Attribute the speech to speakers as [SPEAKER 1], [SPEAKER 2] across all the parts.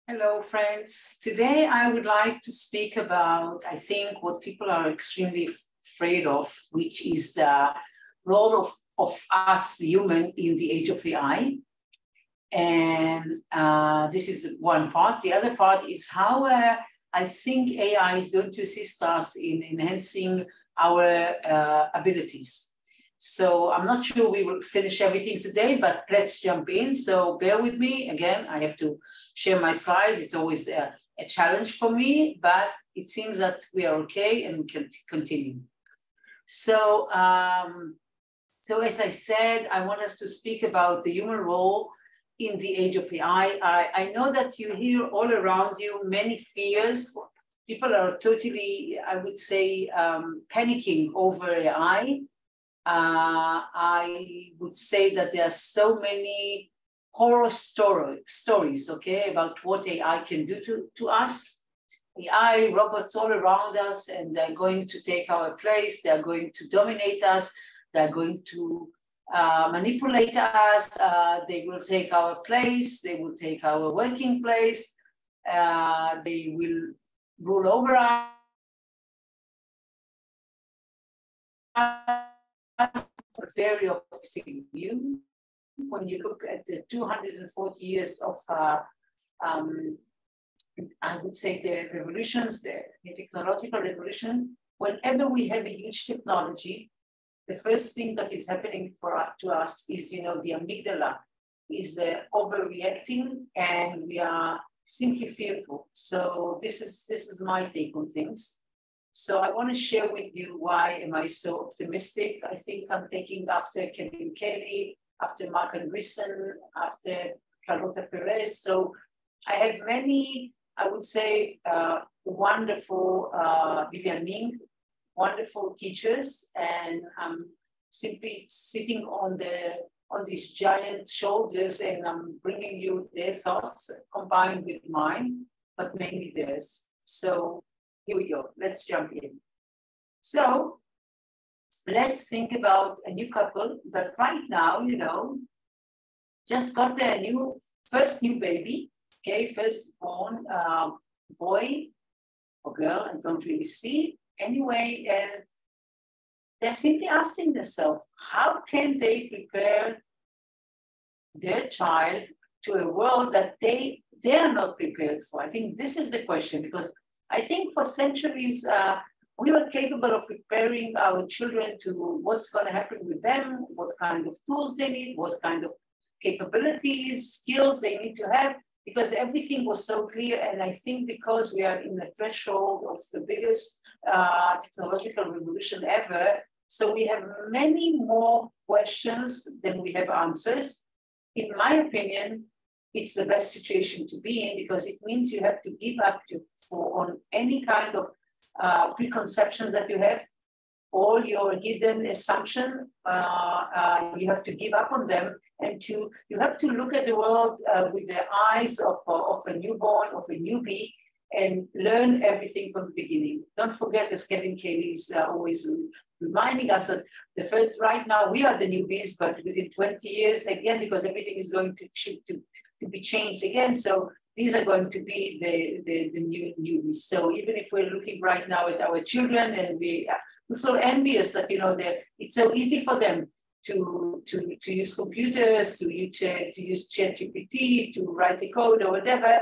[SPEAKER 1] Hello, friends. Today I would like to speak about, I think, what people are extremely afraid of, which is the role of us, the human, in the age of AI. And this is one part. The other part is how I think AI is going to assist us in enhancing our abilities. So I'm not sure we will finish everything today, but let's jump in. So bear with me. Again, I have to share my slides. It's always a challenge for me, but it seems that we are okay and we can continue. So, as I said, I want us to speak about the human role in the age of AI. I know that you hear all around you many fears. People are totally, I would say, panicking over AI. I would say that there are so many horror stories, okay, about what AI can do to us. AI, robots all around us, and they're going to take our place, they're going to dominate us, they're going to manipulate us, they will take our place, they will take our working place, they will rule over us. Very optimistic view. When you look at the 240 years of, I would say, the revolutions, the technological revolution, whenever we have a huge technology, the first thing that is happening to us is, the amygdala is overreacting, and we are simply fearful. So this is my take on things. So I want to share with you why am I so optimistic. I think I'm taking after Kevin Kelly, after Mark Andreessen, after Carlota Perez. So I have many, I would say, wonderful Vivian Ming, wonderful teachers, and I'm simply sitting on these giant shoulders, and I'm bringing you their thoughts combined with mine, but mainly theirs. So here we go. Let's jump in. So let's think about a new couple that right now, just got their first new baby, okay, first born boy or girl, I don't really see. Anyway, and they're simply asking themselves, how can they prepare their child to a world that they are not prepared for? I think this is the question, because I think for centuries, we were capable of preparing our children to what's going to happen with them, what kind of tools they need, what kind of capabilities, skills they need to have, because everything was so clear. And I think because we are in the threshold of the biggest technological revolution ever, so we have many more questions than we have answers. In my opinion, it's the best situation to be in, because it means you have to give up on any kind of preconceptions that you have, all your hidden assumption, you have to give up on them, and you have to look at the world with the eyes of a newborn, of a newbie, and learn everything from the beginning. Don't forget, as Kevin Kelly is always reminding us, that right now we are the newbies, but within 20 years, again, because everything is going to be changed again. So these are going to be the new newbies. So even if we're looking right now at our children, and we feel envious that it's so easy for them to use computers, to use ChatGPT, to write the code or whatever,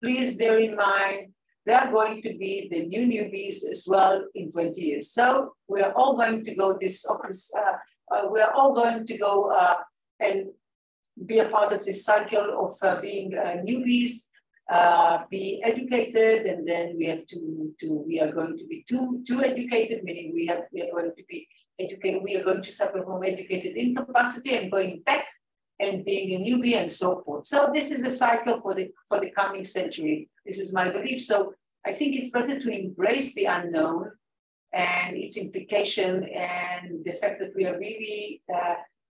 [SPEAKER 1] please bear in mind they are going to be the new newbies as well in 20 years. So we are all going to go we are all going to go and be a part of this cycle of being newbies, be educated, and then we are going to be too educated, meaning we are going to be educated, we are going to suffer from educated incapacity and going back and being a newbie and so forth. So this is the cycle for the coming century. This is my belief. So I think it's better to embrace the unknown and its implication, and the fact that we are really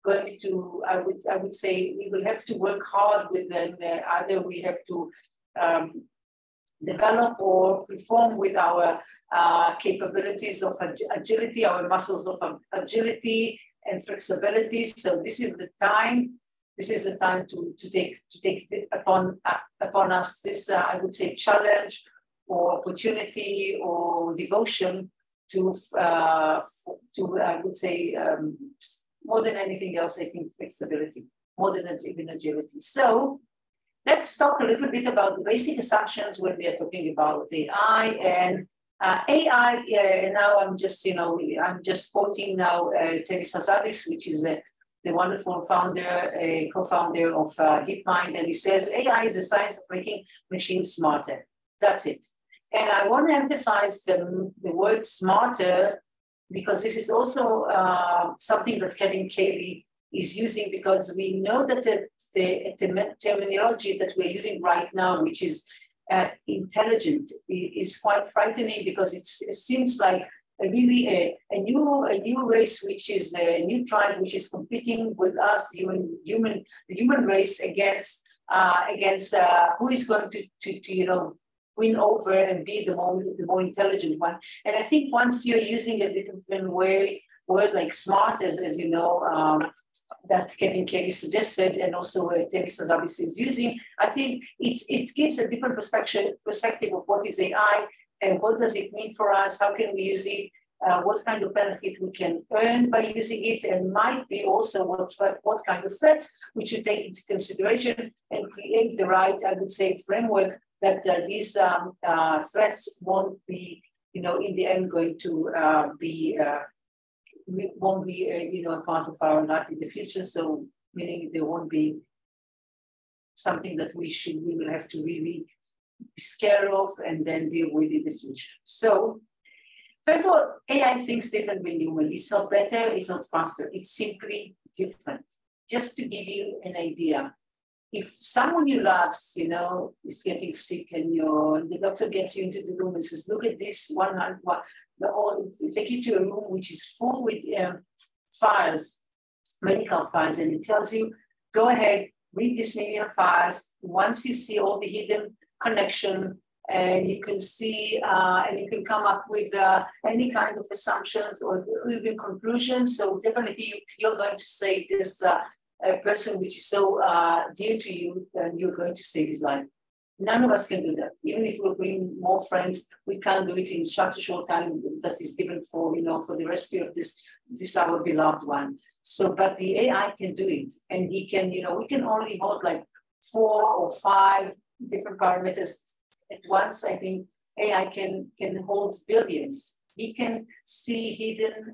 [SPEAKER 1] going to, I would say, we will have to work hard with them. Either we have to develop or perform with our capabilities of agility, our muscles of agility and flexibility. So this is the time this is the time to take upon us this, I would say, challenge or opportunity or devotion to I would say, more than anything else, I think flexibility, more than even agility. So let's talk a little bit about the basic assumptions when we are talking about AI. And AI, now I'm just, I'm just quoting now Temis Hassabis, which is the wonderful founder, co-founder of DeepMind, and he says, AI is the science of making machines smarter. That's it. And I want to emphasize the word smarter, because this is also something that Kevin Cayley is using, because we know that the terminology that we're using right now, which is intelligent, is quite frightening, because it seems like a new race, which is a new tribe, which is competing with us, the human race, against who is going to win over and be the more intelligent one. And I think once you're using a different word like smart, as you know, that Kevin Cayley suggested, and also Temis Hassabis is using, I think it gives a different perspective of what is AI and what does it mean for us, how can we use it, what kind of benefit we can earn by using it, and might be also what kind of threats we should take into consideration and create the right, I would say, framework that these threats won't be, in the end, going to won't be, a part of our life in the future. So, meaning there won't be something that we will have to really be scared of and then deal with in the future. So, first of all, AI thinks different than human. It's not better, it's not faster. It's simply different. Just to give you an idea. If someone you love, is getting sick, and the doctor gets you into the room and says, look at this, they take you to a room which is full with files, medical files, and it tells you, go ahead, read this million files. Once you see all the hidden connection, and you can see, and you can come up with any kind of assumptions or even conclusions. So definitely you're going to say this, a person which is so dear to you, then you're going to save his life. None of us can do that. Even if we bring more friends, we can't do it in such a short time that is given for, for the rescue of this our beloved one. So, but the AI can do it, and he can, we can only hold like 4 or 5 different parameters at once. I think AI can hold billions. He can see hidden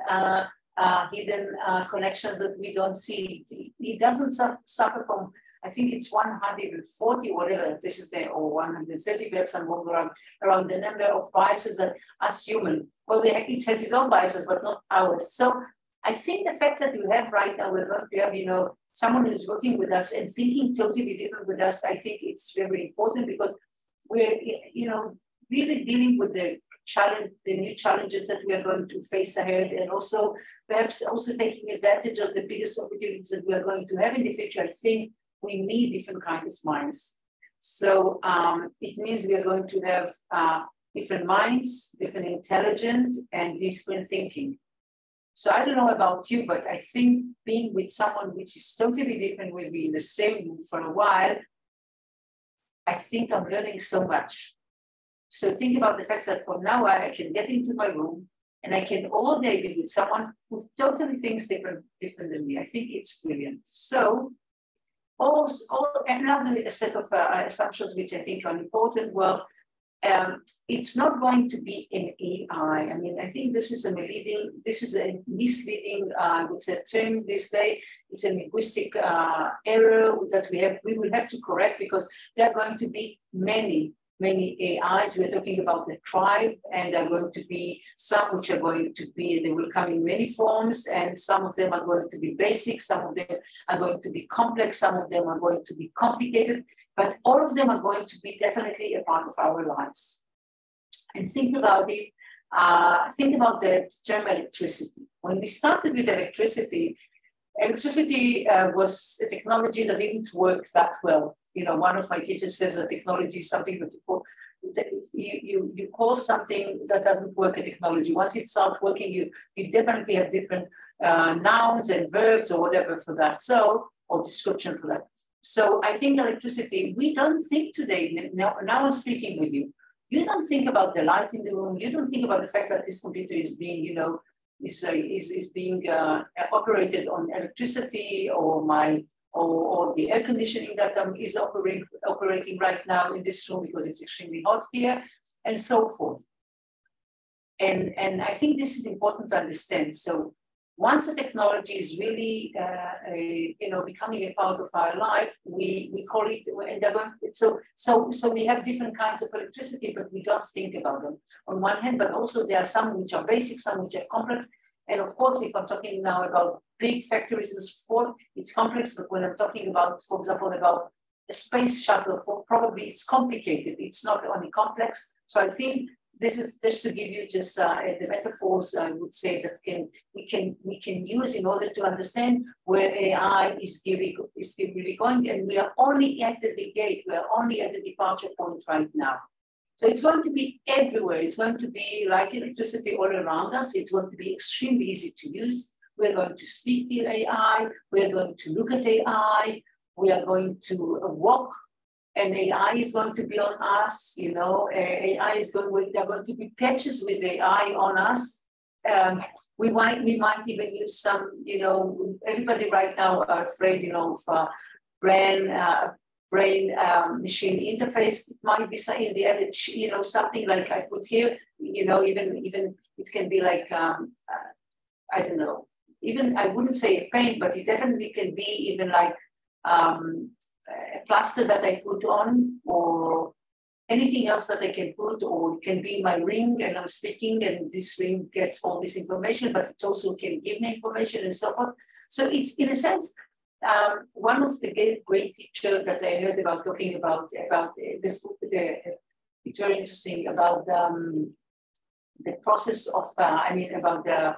[SPEAKER 1] connections that we don't see. He doesn't suffer from, I think it's 140, whatever, this is there, or 130 perhaps, and around the number of biases that us human, well, it has its own biases, but not ours. So I think the fact that we have right now, we're going to have, someone who's working with us and thinking totally different with us, I think it's very important, because we're, really dealing with the new challenges that we are going to face ahead, and also perhaps also taking advantage of the biggest opportunities that we are going to have in the future. I think we need different kinds of minds. So it means we are going to have different minds, different intelligence, and different thinking. So I don't know about you, but I think being with someone which is totally different with me in the same room for a while, I think I'm learning so much. So think about the fact that from now on, I can get into my room and I can all day be with someone who totally thinks different than me. I think it's brilliant. So another set of assumptions which I think are important. Well, it's not going to be an AI. I mean, I think this is a misleading, I would say, term this day. It's a linguistic error that we will have to correct, because there are going to be many AIs. We're talking about the tribe, and there are going to be some which are going to be, they will come in many forms, and some of them are going to be basic, some of them are going to be complex, some of them are going to be complicated, but all of them are going to be definitely a part of our lives. And think about it, think about the term electricity. When we started with electricity was a technology that didn't work that well. One of my teachers says that technology is something that you call something that doesn't work a technology. Once it starts working, you definitely have different nouns and verbs or whatever for that. So or description for that. So I think electricity, we don't think today, now I'm speaking with you, you don't think about the light in the room, you don't think about the fact that this computer is being, you know, is being operated on electricity or the air conditioning that is operating right now in this room because it's extremely hot here, and so forth. And I think this is important to understand. So once the technology is really, you know, becoming a part of our life, we call it, and so we have different kinds of electricity, but we don't think about them on one hand, but also there are some which are basic, some which are complex. And of course, if I'm talking now about big factories and so forth, it's complex, but when I'm talking about, for example, about a space shuttle, probably it's complicated. It's not only complex. So I think this is just to give you just the metaphors I would say that we can use in order to understand where AI is really going, and we are only at the gate, we are only at the departure point right now. So it's going to be everywhere. It's going to be like electricity all around us. It's going to be extremely easy to use. We're going to speak to AI. We're going to look at AI. We are going to walk. And AI is going to be on us, you know, AI is going, there are going to be patches with AI on us. We might even use some, you know, everybody right now are afraid, you know, of brain machine interface. It might be in the end, you know, something like I put here, you know, even it can be like, I don't know, even I wouldn't say a pain, but it definitely can be even like, a plaster that I put on, or anything else that I can put, or it can be my ring and I'm speaking and this ring gets all this information, but it also can give me information and so forth. So it's, in a sense, one of the great teachers that I heard about talking about it's very interesting about the process of, about the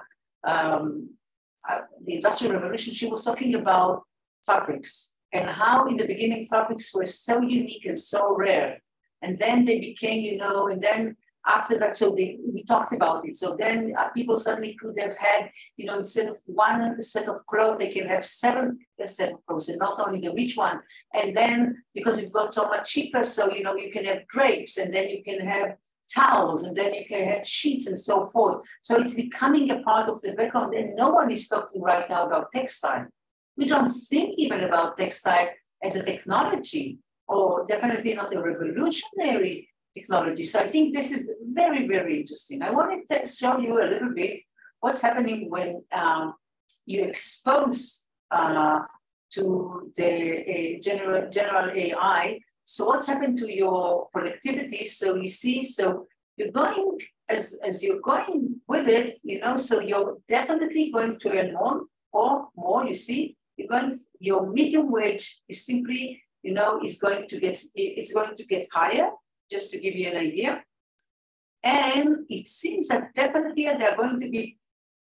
[SPEAKER 1] Industrial Revolution. She was talking about fabrics, and how in the beginning fabrics were so unique and so rare. And then they became, you know, and then after that, we talked about it. So then people suddenly could have had, you know, instead of one set of clothes, they can have 7 sets of clothes, and not only the rich one. And then because it got so much cheaper, so, you know, you can have drapes, and then you can have towels, and then you can have sheets and so forth. So it's becoming a part of the background, and no one is talking right now about textile. We don't think even about textile as a technology, or definitely not a revolutionary technology. So I think this is very, very interesting. I wanted to show you a little bit what's happening when you expose to the general AI. So what's happened to your productivity? So you see, so you're going, as you're going with it, you know, so you're definitely going to earn more, you see. Your medium wage is simply, you know, it's going to get higher, just to give you an idea. And it seems that definitely there are going to be,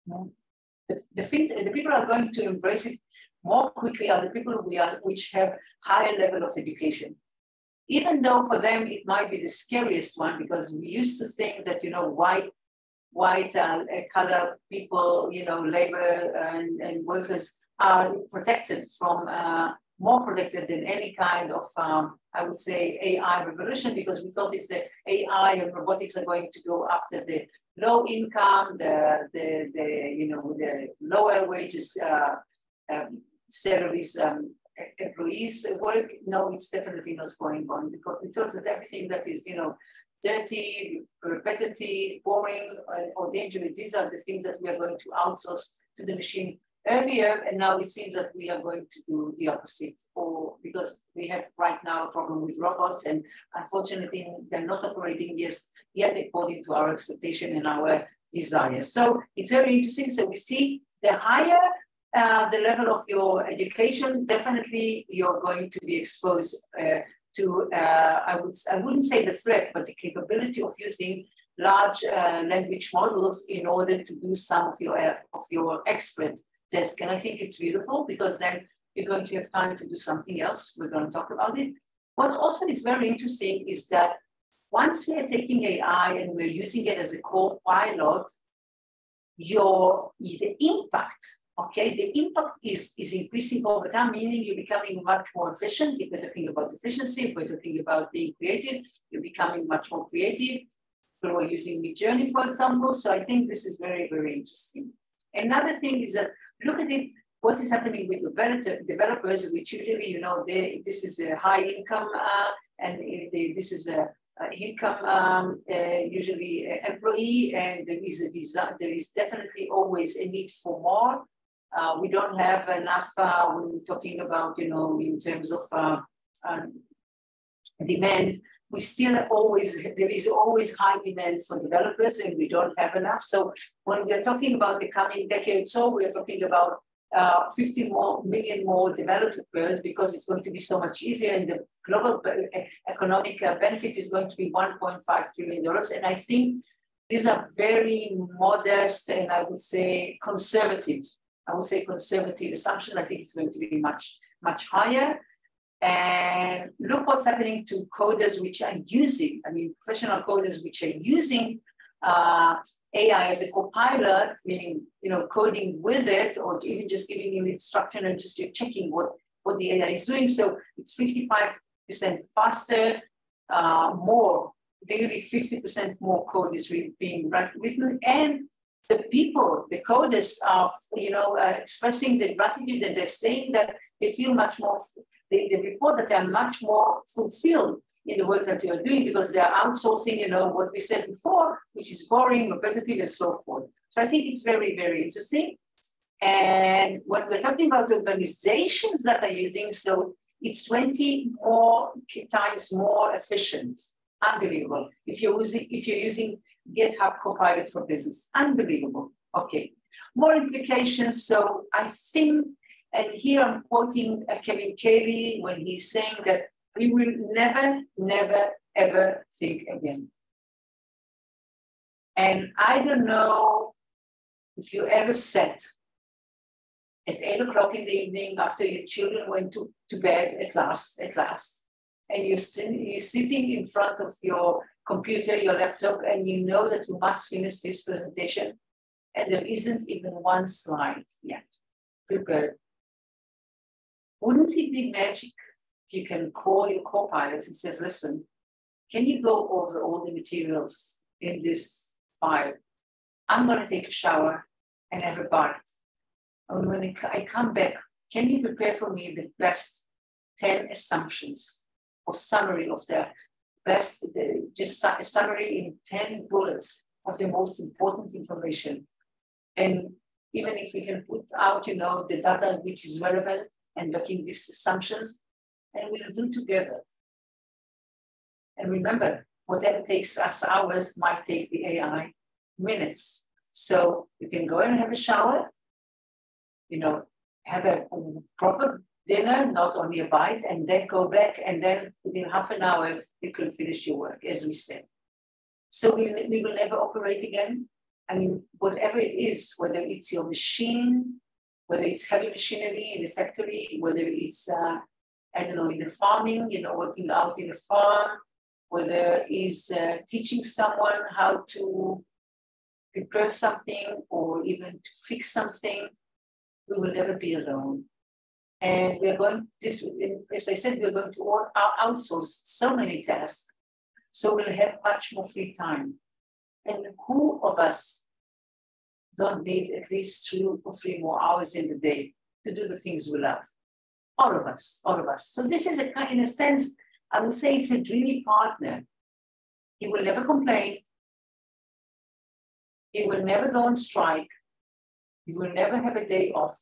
[SPEAKER 1] the people are going to embrace it more quickly are the people which have higher level of education. Even though for them it might be the scariest one, because we used to think that, you know, white color people, you know, labor and workers are protected from, more protected than any kind of, I would say, AI revolution, because we thought it's the AI and robotics are going to go after the low income, the lower wages, salaries, employees work. No, it's definitely not going on, because we thought that everything that is, you know, dirty, repetitive, boring, or dangerous, these are the things that we are going to outsource to the machine earlier, and now it seems that we are going to do the opposite, or because we have right now a problem with robots, and unfortunately they're not operating yet according to our expectation and our desires. So it's very interesting. So we see the higher the level of your education, definitely you're going to be exposed to, I wouldn't say the threat, but the capability of using large language models in order to do some of your expert task. And I think it's beautiful, because then you're going to have time to do something else. We're going to talk about it. What also is very interesting is that once we are taking AI and we're using it as a core pilot, the impact Okay, the impact is increasing over time, meaning you're becoming much more efficient. If we're talking about efficiency, if we're talking about being creative, you're becoming much more creative. People are using Midjourney, for example. So I think this is very, very interesting. Another thing is that look at it, what is happening with developers, which usually, you know, this is a high income and this is a income usually employee, and there is a desire, there is definitely always a need for more. We don't have enough when we're talking about, you know, in terms of demand. We still always, there is always high demand for developers, and we don't have enough. So when we're talking about the coming decade or so, we're talking about 50 million more developers, because it's going to be so much easier, and the global economic benefit is going to be $1.5 trillion. And I think these are very modest and I would say conservative. Assumption. I think it's going to be much, much higher. And look what's happening to coders which are using, I mean, professional coders which are using AI as a co-pilot, meaning, you know, coding with it, or even just giving him instruction and just checking what the AI is doing. So it's 55% faster, more, nearly 50% more code is being written, and the people, the coders are, you know, expressing their gratitude, and they're saying that they feel much more, they report that they are much more fulfilled in the work that they are doing, because they are outsourcing, you know, what we said before, which is boring, repetitive, and so forth. So I think it's very, very interesting. And when we're talking about organizations that are using, so it's 20 times more efficient. Unbelievable. If you're using GitHub Copilot for Business, unbelievable. Okay, more implications. So I think, and here I'm quoting Kevin Kelly when he's saying that we will never, never, ever think again. And I don't know if you ever sat at 8 o'clock in the evening after your children went to bed at last, and you're sitting in front of your computer, your laptop, and you know that you must finish this presentation, and there isn't even one slide yet prepared. Wouldn't it be magic if you can call your co-pilot and says, listen, can you go over all the materials in this file? I'm going to take a shower and have a bath. And when I come back, can you prepare for me the best 10 assumptions or summary of the best, just a summary in 10 bullets of the most important information. And even if we can put out, you know, the data which is relevant and making these assumptions, and we'll do together. And remember, whatever takes us hours might take the AI minutes. So you can go and have a shower, you know, have a proper dinner, not only a bite, and then go back, and then within half an hour, you can finish your work, as we said. So we will never operate again. I mean, whatever it is, whether it's your machine, whether it's heavy machinery in the factory, whether it's, I don't know, in the farming, you know, working out in the farm, whether it's teaching someone how to prepare something or even to fix something, we will never be alone. And we're going, as I said, we're going to outsource so many tasks, so we'll have much more free time. And who of us don't need at least 2 or 3 more hours in the day to do the things we love? All of us, all of us. So this is in a sense, I would say it's a dreamy partner. He will never complain. He will never go on strike. He will never have a day off.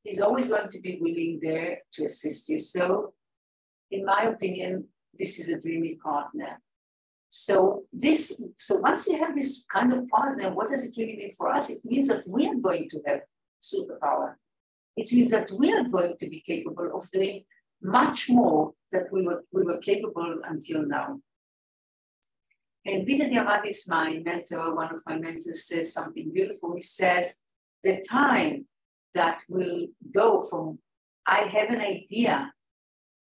[SPEAKER 1] He's always going to be willing there to assist you. So, in my opinion, this is a dreamy partner. So once you have this kind of partner, what does it really mean for us? It means that we are going to have superpower. It means that we are going to be capable of doing much more than we were capable until now. And Yahli, my mentor, one of my mentors, says something beautiful. He says, the time that will go from I have an idea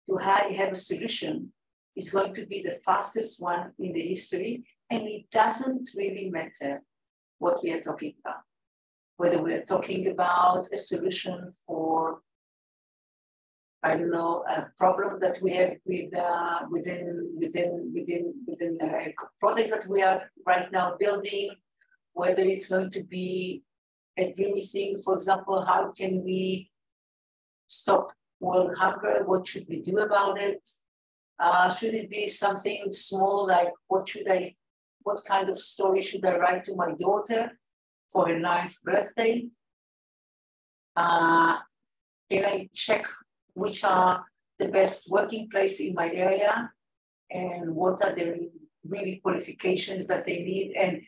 [SPEAKER 1] to I have a solution is going to be the fastest one in the history, and it doesn't really matter what we are talking about. whether we're talking about a solution for, I don't know, a problem that we have with within a product that we are right now building, whether it's going to be a dreamy thing, for example, how can we stop world hunger? What should we do about it? Should it be something small like what kind of story should I write to my daughter for her 9th birthday? Can I check which are the best working places in my area and what are the really qualifications that they need, and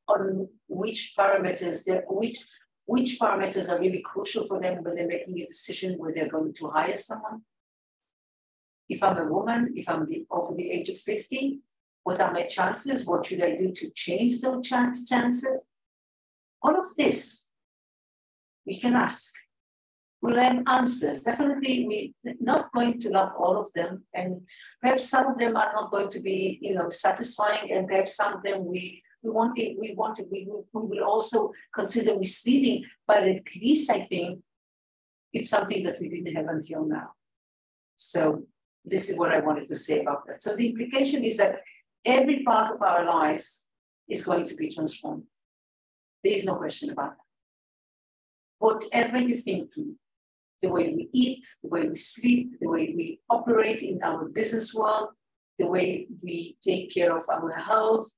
[SPEAKER 1] on which parameters which parameters are really crucial for them when they're making a decision where they're going to hire someone. If I'm a woman, if I'm over the age of 50, what are my chances? What should I do to change those chances? All of this, we can ask. We'll have answers. Definitely, we're not going to love all of them, and perhaps some of them are not going to be, satisfying, and perhaps some of them we will also consider misleading. But at least I think it's something that we didn't have until now. So this is what I wanted to say about that. So the implication is that every part of our lives is going to be transformed. There is no question about that. Whatever you're thinking, the way we eat, the way we sleep, the way we operate in our business world, the way we take care of our health,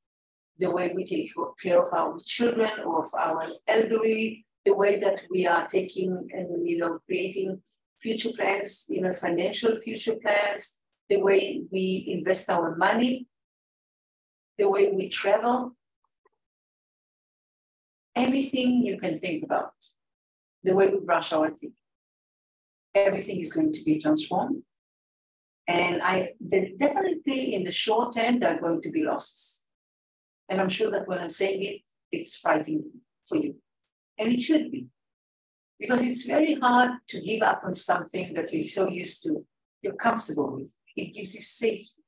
[SPEAKER 1] the way we take care of our children or of our elderly, the way that we are taking and creating future plans, financial future plans, the way we invest our money, the way we travel, anything you can think about, the way we brush our teeth. Everything is going to be transformed. And definitely in the short term, there are going to be losses. And I'm sure that when I'm saying it, it's frightening for you. And it should be. Because it's very hard to give up on something that you're so used to, you're comfortable with. It gives you safety.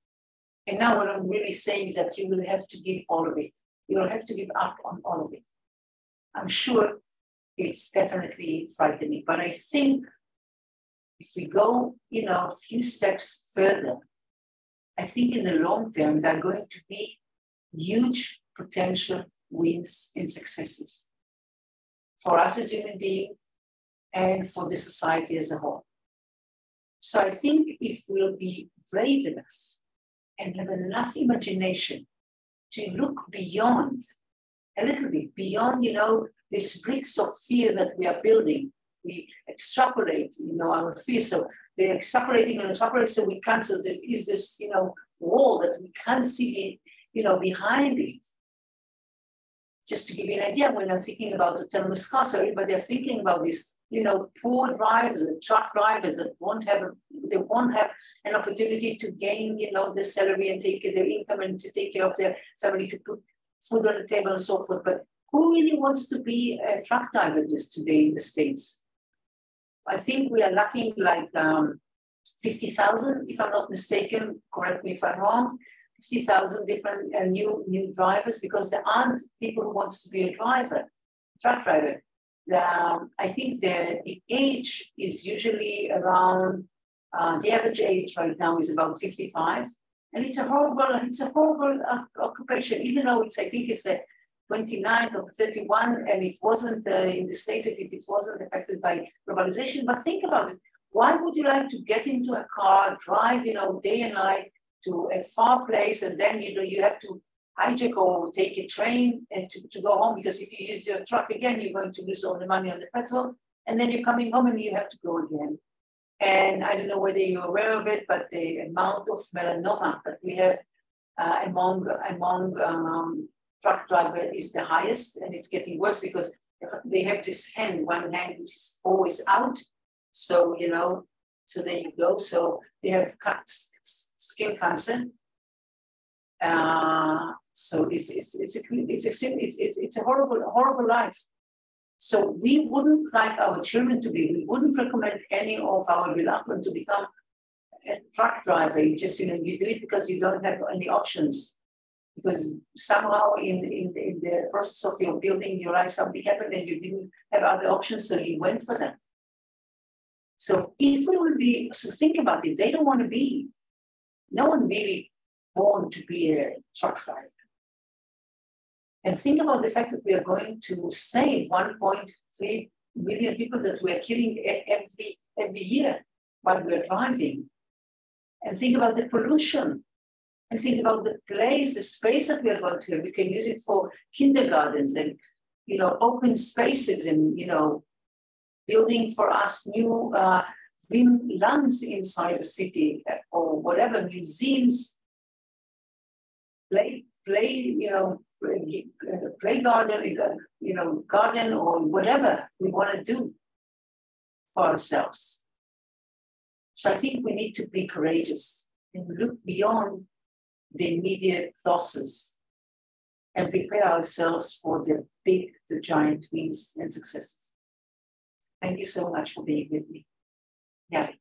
[SPEAKER 1] And now what I'm really saying is that you will have to give all of it. You will have to give up on all of it. I'm sure it's definitely frightening. But I think if we go, a few steps further, I think in the long term, there are going to be huge potential wins and successes for us as human beings and for the society as a whole. So I think if we'll be brave enough and have enough imagination to look beyond, a little bit beyond, these bricks of fear that we are building, we extrapolate, our fear. So they're extrapolating and extrapolating, so we can't. So there is this, wall that we can't see, behind it. Just to give you an idea, when I'm thinking about autonomous cars, everybody are thinking about this, poor drivers and truck drivers that won't have an opportunity to gain, the salary and take their income and to take care of their family, to put food on the table and so forth. But who really wants to be a truck driver just today in the States? I think we are lacking like 50,000, if I'm not mistaken, correct me if I'm wrong, 50,000 different new drivers, because there aren't people who wants to be a truck driver. I think the age is usually around, the average age right now is about 55. And it's a horrible occupation, even though I think it's a 29th of 31, and it wasn't in the States, it wasn't affected by globalization. But think about it. Why would you like to get into a car, drive, day and night to a far place, and then, you have to hijack or take a train and to go home, because if you use your truck again, you're going to lose all the money on the petrol, and then you're coming home and you have to go again. And I don't know whether you're aware of it, but the amount of melanoma that we have among truck driver is the highest, and it's getting worse because they have this one hand which is always out. So, so there you go. So they have skin cancer. So it's a horrible life. So we wouldn't like our children to be, we wouldn't recommend any of our beloved ones to become a truck driver. You just, you do it because you don't have any options. because somehow in the process of your building your life, something happened and you didn't have other options, so you went for them. So if we will be, so think about it, they don't want to be, no one really born to be a truck driver. And think about the fact that we are going to save 1.3 million people that we are killing every year while we are driving. And think about the pollution. And think about the place, the space that we are going to have. We can use it for kindergartens and, open spaces and, building for us new lands inside the city or whatever, museums, play garden, garden or whatever we want to do for ourselves. So I think we need to be courageous and look beyond the immediate losses and prepare ourselves for the giant wins and successes. Thank you so much for being with me. Yahli.